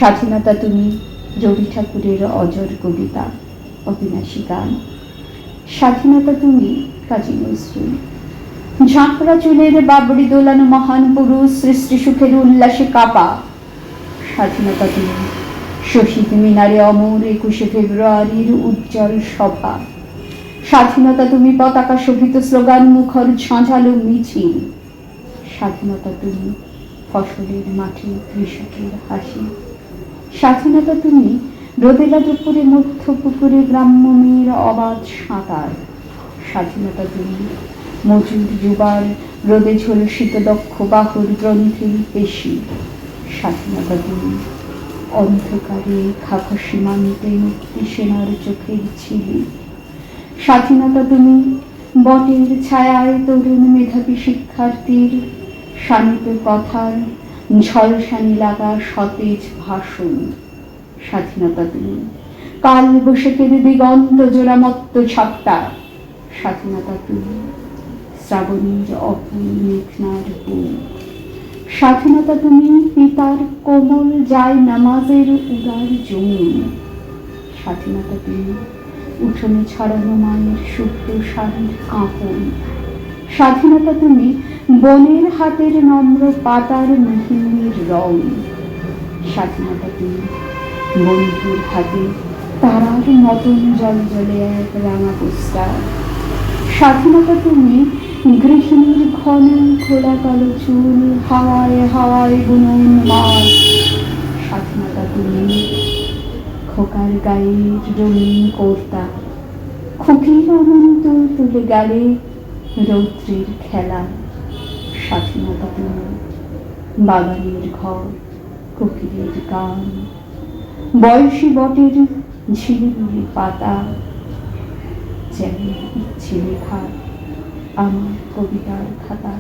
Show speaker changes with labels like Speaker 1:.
Speaker 1: স্বাধীনতা তুমি রবি ঠাকুরের অজর কবিতা, অবিনাশী গান। স্বাধীনতা তুমি কাজী নজরুল। ঝাঁকড়া চুলের বাবরি দোলানো মহান পুরুষ, সৃষ্টি সুখের উল্লাসে কাপা। স্বাধীনতা তুমি শহীদ মিনারে অমর 21শে ফেব্রুয়ারির উজ্জ্বল সভা। স্বাধীনতা তুমি পতাকা শোভিত স্লোগান মুখর ঝাঁঝালো মিছিল। স্বাধীনতা তুমি ফসলের মাঠে কৃষকের হাসি। স্বাধীনতা তুমি রোদেলা দুপুরে মধ্য পুকুরে গ্রাম্য মেয়ের অবাধ সাঁতার। স্বাধীনতা তুমি মজুর যুবার রোদে ঝলসিত দক্ষ বাহুর গ্রন্থির পেশি। স্বাধীনতা তুমি অন্ধকারে খাখা সীমান্তে মুক্তি সেনার চোখের ছিলি। স্বাধীনতা তুমি বটের ছায়ায় তরুণ মেধাবী শিক্ষার্থীর শানিত কথার ঝলসানি লাগা সতেজ ভাষণ। স্বাধীনতা তুমি কাল বৈশাখের দিগন্ত জোড়া মত্ত ঝাপটা। স্বাধীনতা তুমি শ্রাবণীর অপুর মেঘনার বুক। স্বাধীনতা তুমি পিতার কোমল যায় নামাজের উদার জমিন। স্বাধীনতা তুমি উঠোনে ছড়ানো মায়ের শুভ্র শাড়ির কাঁপন। স্বাধীনতা তুমি বনের হাতের নম্র পাতার মিহিনের রং। স্বাধীনতা তুমি বন্ধুর হাতে তারার মতন জল জলে এক রাঙা পোস্টার। স্বাধীনতা তুমি গৃহিণীর ঘন খোলা কালো চুল হাওয়ায় হাওয়ায় বুনন মাছ। স্বাধীনতা তুমি খোকার গায়ের রঙিন কর্তা, খুকির অনন্ত তুলে গেলে রৌদ্রের খেলা। স্বাধীনতা তুমি বাগানের ঘর, কোকিলের গান, বয়সী বটের ঝিলিমিলি পাতা। যেন ইচ্ছে লেখা আমার কবিতার খাতা।